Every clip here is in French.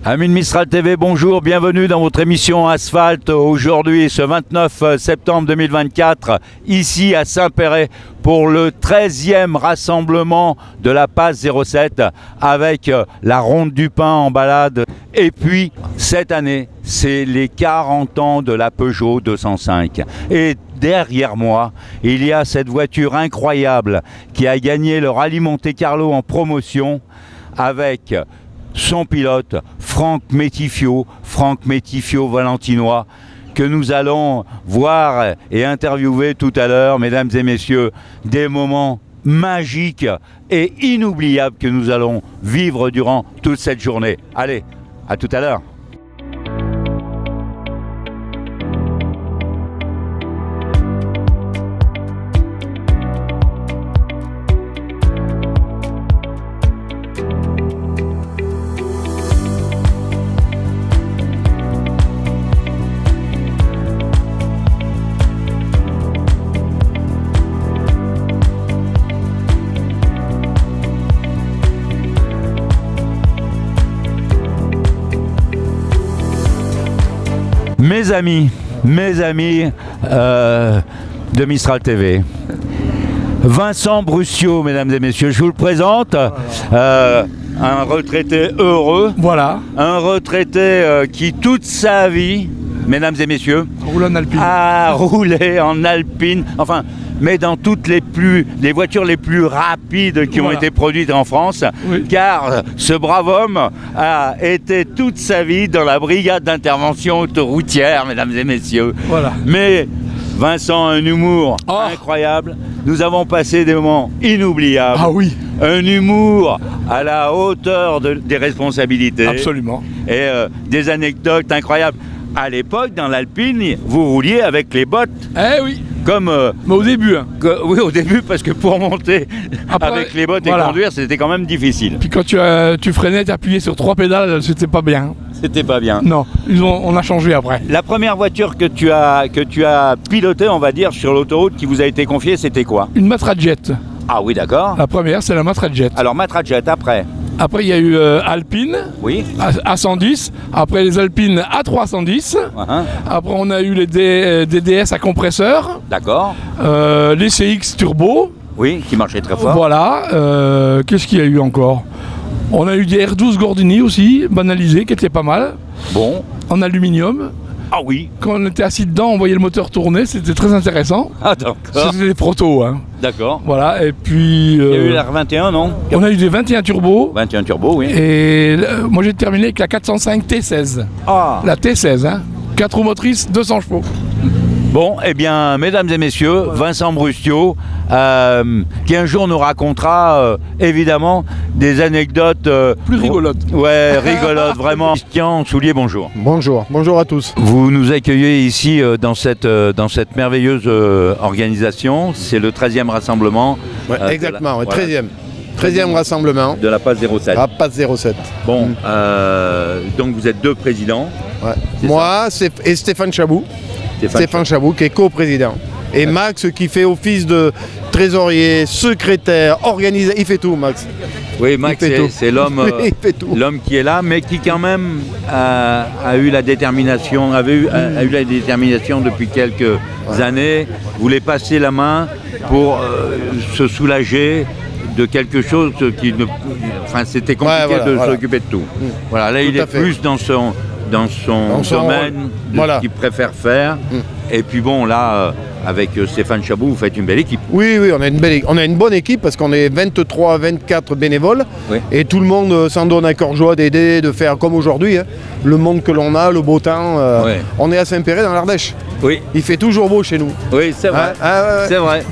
Amis de Mistral TV, bonjour, bienvenue dans votre émission Asphalte. Aujourd'hui, ce 29 septembre 2024, ici à Saint-Péray, pour le 13e rassemblement de la Passe 07 avec la Ronde du Pin en balade. Et puis, cette année, c'est les 40 ans de la Peugeot 205. Et derrière moi, il y a cette voiture incroyable qui a gagné le Rallye Monte-Carlo en promotion avec son pilote, Franck Métifio valentinois, que nous allons voir et interviewer tout à l'heure, mesdames et messieurs, des moments magiques et inoubliables que nous allons vivre durant toute cette journée. Allez, à tout à l'heure. Mes amis de Mistral TV, Vincent Bruscio, mesdames et messieurs, je vous le présente, un retraité heureux, voilà. Un retraité qui toute sa vie, mesdames et messieurs, a roulé en Alpine, enfin, mais dans toutes les voitures les plus rapides qui ont été produites en France, oui. Car ce brave homme a été toute sa vie dans la brigade d'intervention autoroutière, mesdames et messieurs. Voilà. Mais Vincent a un humour incroyable. Nous avons passé des moments inoubliables. Ah oui. Un humour à la hauteur des responsabilités. Absolument. Et des anecdotes incroyables. À l'époque, dans l'Alpine, vous rouliez avec les bottes. Eh oui. Comme mais au début. Oui, au début, parce que pour monter avec les bottes et conduire, c'était quand même difficile. Puis quand tu freinais, tu appuyais sur 3 pédales, c'était pas bien. C'était pas bien. Non, on a changé après. La première voiture que tu as pilotée, on va dire, sur l'autoroute qui vous a été confiée, c'était quoi? Une Matra Jet. Ah oui, d'accord. La première, c'est la Matra Jet. Alors Matra Jet, après? Après, il y a eu Alpine, oui. à 110. Après, les Alpines à 310. Après, on a eu les DS à compresseur. D'accord. Les CX Turbo. Oui, qui marchaient très fort. Voilà. Qu'est-ce qu'il y a eu encore? On a eu des R12 Gordini aussi, banalisés, qui étaient pas mal. Bon. En aluminium. Ah oui. Quand on était assis dedans, on voyait le moteur tourner, c'était très intéressant. Ah d'accord. C'était des protos, hein. D'accord. Voilà, et puis... Il y a eu la R21, non? On a eu des 21 turbo. 21 turbo, oui. Et moi j'ai terminé avec la 405 T16. Ah. La T16, hein. 4 roues motrices, 200 chevaux. Bon, eh bien, mesdames et messieurs, Vincent Bruscio, qui un jour nous racontera, évidemment, des anecdotes... plus rigolotes. Ouais, rigolotes, vraiment. Christian Soulier, bonjour. Bonjour, bonjour à tous. Vous nous accueillez ici dans cette merveilleuse organisation. C'est le 13e rassemblement. Ouais, exactement, ouais, 13e rassemblement. De la Passe 07. La Passe 07. Bon, donc vous êtes deux présidents. Ouais. Moi et Stéphane Chabou. Stéphane Chabou qui est co-président. Et Max qui fait office de trésorier, secrétaire, organisateur, il fait tout Max. Oui, Max c'est l'homme qui est là, mais qui quand même a eu la détermination, a eu la détermination depuis quelques années, voulait passer la main pour se soulager de quelque chose qui ne... Enfin, c'était compliqué de s'occuper de tout. Voilà, là il est plus dans son domaine, ce qu'il préfère faire. Et puis bon, là, avec Stéphane Chabou, vous faites une belle équipe. Oui, on a une bonne équipe parce qu'on est 23, 24 bénévoles. Oui. Et tout le monde s'en donne à cœur joie d'aider, de faire comme aujourd'hui. Hein. Le monde que l'on a, le beau temps. On est à Saint-Péray dans l'Ardèche. Oui. Il fait toujours beau chez nous. Oui, c'est vrai. C'est vrai.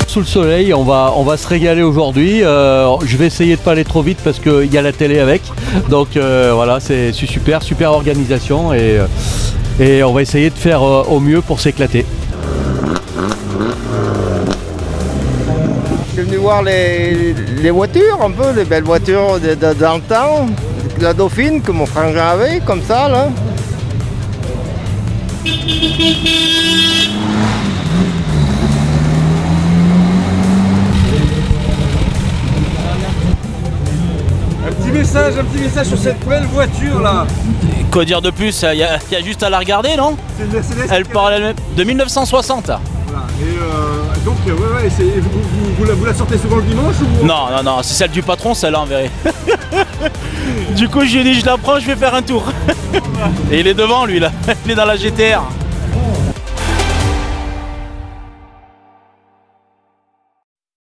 Sous le soleil, on va se régaler aujourd'hui. Je vais essayer de pas aller trop vite parce qu'il y a la télé avec. Donc voilà, c'est super organisation et on va essayer de faire au mieux pour s'éclater. Je suis venu voir les voitures, un peu, les belles voitures dans le temps. La Dauphine que mon frangin avait, comme ça, là. Un petit message sur cette belle voiture là. Quoi dire de plus? Il y a juste à la regarder, non? C'est une Mercedes. Elle parle elle-même de 1960. Voilà. Et donc vous la sortez souvent le dimanche ou... Non, c'est celle du patron, celle-là en vérité. Du coup, je lui ai dit, je la prends, je vais faire un tour. Et il est devant lui là, il est dans la GTR.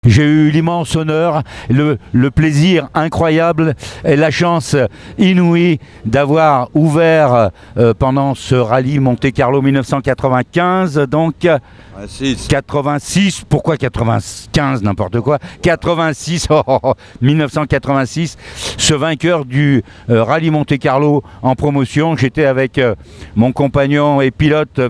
J'ai eu l'immense honneur, le plaisir incroyable et la chance inouïe d'avoir ouvert pendant ce rallye Monte-Carlo 1995, donc 86, pourquoi 95, n'importe quoi, 86, 1986, ce vainqueur du rallye Monte-Carlo en promotion. J'étais avec mon compagnon et pilote,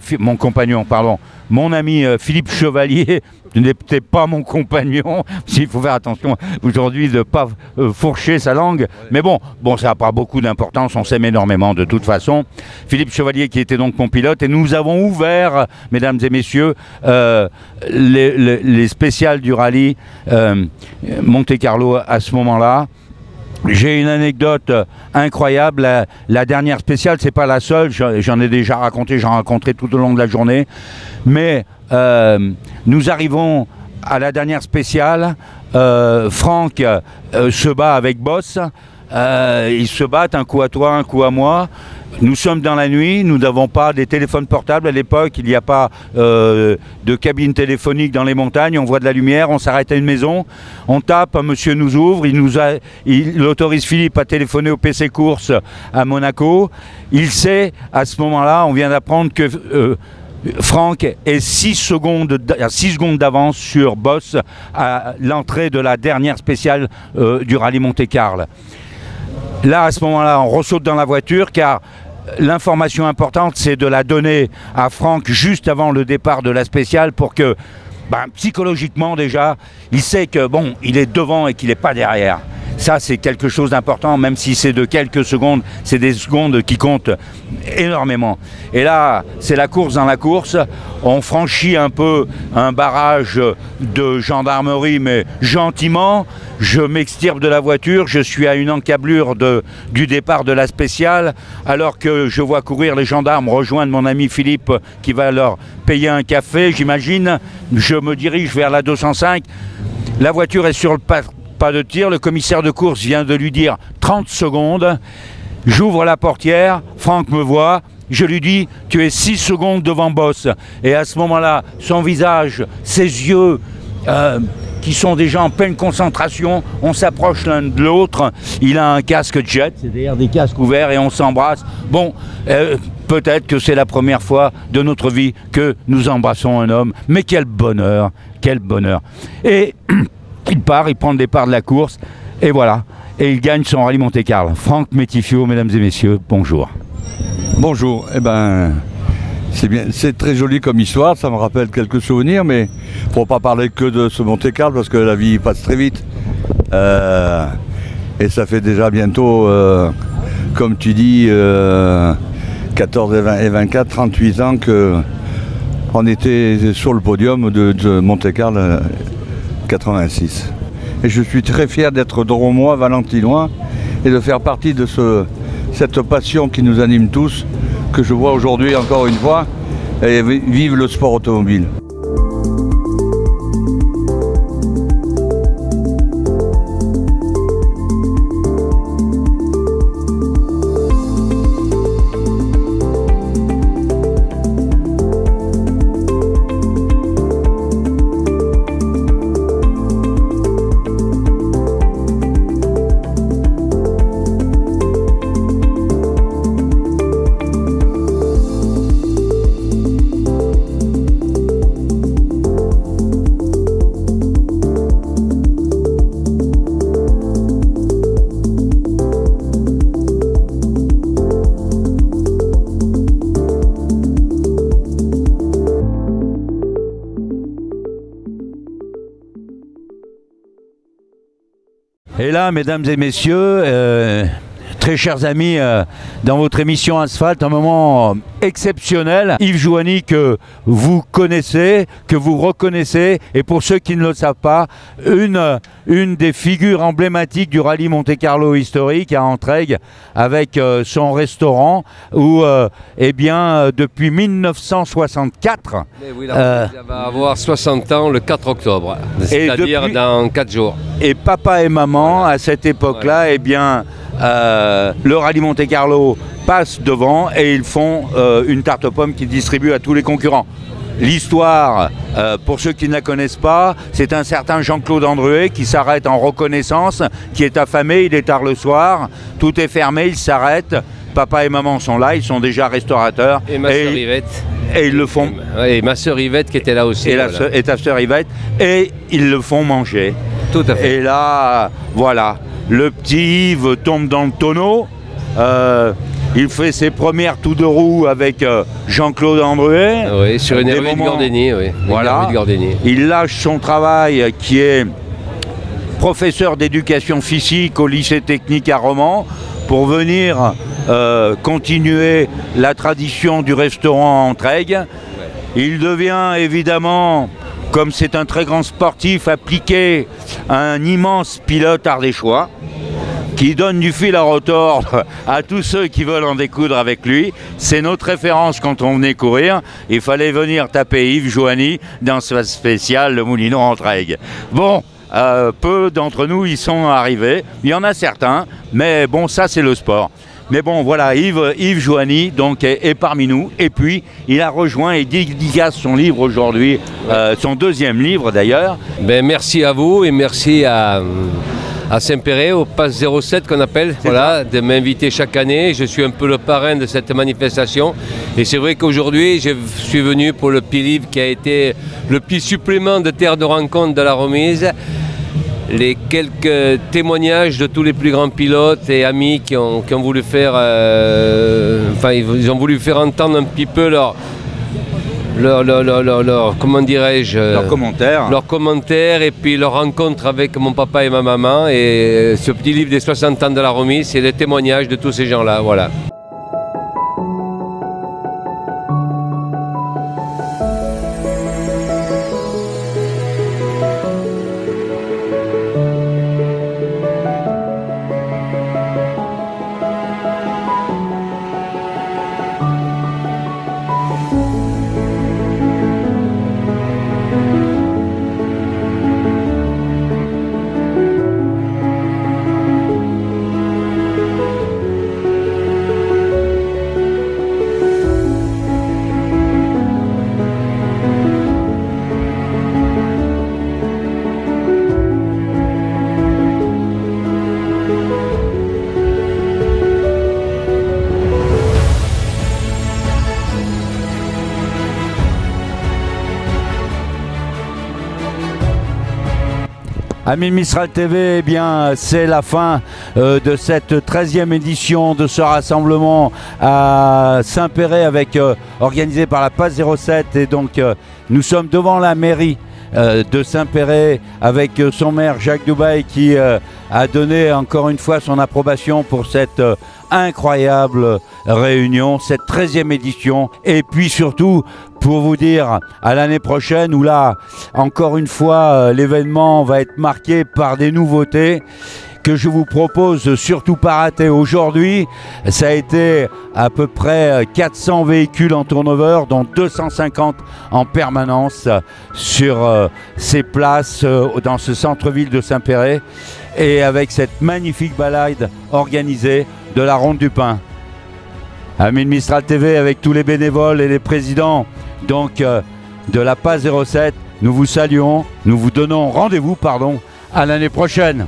mon ami Philippe Chevalier. N'était pas mon compagnon, s'il faut faire attention aujourd'hui de ne pas fourcher sa langue, mais bon, ça n'a pas beaucoup d'importance, on s'aime énormément de toute façon. Philippe Chevalier qui était donc mon pilote, et nous avons ouvert, mesdames et messieurs, les spéciales du rallye Monte-Carlo à ce moment-là. J'ai une anecdote incroyable, la dernière spéciale, c'est pas la seule, j'en ai déjà raconté, j'en raconterai tout au long de la journée, mais nous arrivons à la dernière spéciale, Franck se bat avec Boss, ils se battent un coup à toi, un coup à moi. Nous sommes dans la nuit, nous n'avons pas des téléphones portables à l'époque, il n'y a pas de cabine téléphonique dans les montagnes, on voit de la lumière, on s'arrête à une maison, on tape, un monsieur nous ouvre, il autorise Philippe à téléphoner au PC Course à Monaco. Il sait, à ce moment-là, on vient d'apprendre que Franck est 6 secondes d'avance sur Boss à l'entrée de la dernière spéciale du rallye Monte-Carlo. Là, à ce moment-là, on ressaute dans la voiture car l'information importante, c'est de la donner à Franck juste avant le départ de la spéciale pour que, psychologiquement déjà, il sait que, il est devant et qu'il n'est pas derrière. Ça, c'est quelque chose d'important, même si c'est de quelques secondes, c'est des secondes qui comptent énormément. Et là, c'est la course dans la course. On franchit un peu un barrage de gendarmerie, mais gentiment. Je m'extirpe de la voiture, je suis à une encablure du départ de la spéciale, alors que je vois courir les gendarmes rejoindre mon ami Philippe qui va leur payer un café, j'imagine. Je me dirige vers la 205. La voiture est sur le pas de tir, le commissaire de course vient de lui dire 30 secondes, j'ouvre la portière, Franck me voit, je lui dis tu es 6 secondes devant Boss, et à ce moment-là, son visage, ses yeux qui sont déjà en pleine concentration, on s'approche l'un de l'autre, il a un casque jet, c'est-à-dire des casques ouverts, et on s'embrasse. Peut-être que c'est la première fois de notre vie que nous embrassons un homme, mais quel bonheur, quel bonheur. Et il part, il prend le départ de la course, et voilà. Et il gagne son rallye Monte-Carlo. Franck Métifio, mesdames et messieurs, bonjour. Bonjour, c'est très joli comme histoire, ça me rappelle quelques souvenirs, mais pour pas parler que de ce Monte-Carlo, parce que la vie passe très vite. Et ça fait déjà bientôt, comme tu dis, 14 et 24, 38 ans qu'on était sur le podium de Monte-Carlo 86. Et je suis très fier d'être drômois, valentinois, et de faire partie de cette passion qui nous anime tous, que je vois aujourd'hui encore une fois, et vive le sport automobile. là, mesdames et messieurs, très chers amis, dans votre émission Asphalte, un moment exceptionnel. Yves Jouhany que vous connaissez, que vous reconnaissez, et pour ceux qui ne le savent pas, une des figures emblématiques du rallye Monte-Carlo historique à Entraigues, avec son restaurant où, eh bien, depuis 1964... Oui, ça va avoir 60 ans le 4 octobre, c'est-à-dire dans 4 jours. Et papa et maman, à cette époque-là, eh bien... le rallye Monte-Carlo passe devant et ils font une tarte aux pommes qu'ils distribuent à tous les concurrents. L'histoire, pour ceux qui ne la connaissent pas, c'est un certain Jean-Claude Andruet qui s'arrête en reconnaissance, qui est affamé, il est tard le soir, tout est fermé, il s'arrête, papa et maman sont là, ils sont déjà restaurateurs. Et ma sœur Yvette. Et ils le font. Et ma sœur Yvette qui était là aussi. Et, voilà. Et ta sœur Yvette. Et ils le font manger. Tout à fait. Et là, voilà. Le petit Yves tombe dans le tonneau, il fait ses premières tours de roue avec Jean-Claude Andruet. Oui, sur une rue de Gordeny, oui. Voilà. Il lâche son travail qui est professeur d'éducation physique au lycée technique à Romans pour venir continuer la tradition du restaurant Entraigues. Il devient évidemment... Comme c'est un très grand sportif appliqué, un immense pilote ardéchois qui donne du fil à retordre à tous ceux qui veulent en découdre avec lui. C'est notre référence quand on venait courir. Il fallait venir taper Yves Jouhany dans ce spécial Le Moulineau Entraigues. Bon, peu d'entre nous y sont arrivés. Il y en a certains, mais bon, ça c'est le sport. Mais bon, voilà, Yves Jouhany donc, est parmi nous. Et puis, il a rejoint et dédicace son livre aujourd'hui, son deuxième livre d'ailleurs. Ben, merci à vous et merci à Saint-Péret, au Pass 07 qu'on appelle, voilà, de m'inviter chaque année. Je suis un peu le parrain de cette manifestation. Et c'est vrai qu'aujourd'hui, je suis venu pour le petit livre qui a été le petit supplément de terre de rencontre de la remise. Les quelques témoignages de tous les plus grands pilotes et amis qui ont voulu faire, ils ont voulu faire entendre un petit peu comment dirais-je, leurs commentaires et puis leur rencontre avec mon papa et ma maman. Et ce petit livre des 60 ans de la remise, c'est le témoignage de tous ces gens-là, voilà. Amis de Mistral TV, eh bien c'est la fin de cette 13e édition de ce rassemblement à Saint-Péret organisé par la Pass 07 et donc nous sommes devant la mairie de Saint-Péret avec son maire Jacques Doubaï qui a donné encore une fois son approbation pour cette incroyable réunion, cette 13e édition. Et puis surtout pour vous dire à l'année prochaine où là encore une fois l'événement va être marqué par des nouveautés que je vous propose surtout pas rater. Aujourd'hui, ça a été à peu près 400 véhicules en turnover, dont 250 en permanence sur ces places dans ce centre-ville de Saint-Péret et avec cette magnifique balade organisée de la Ronde du Pin. Amis de Mistral TV, avec tous les bénévoles et les présidents donc de la Pass 07, nous vous saluons, nous vous donnons rendez-vous à l'année prochaine.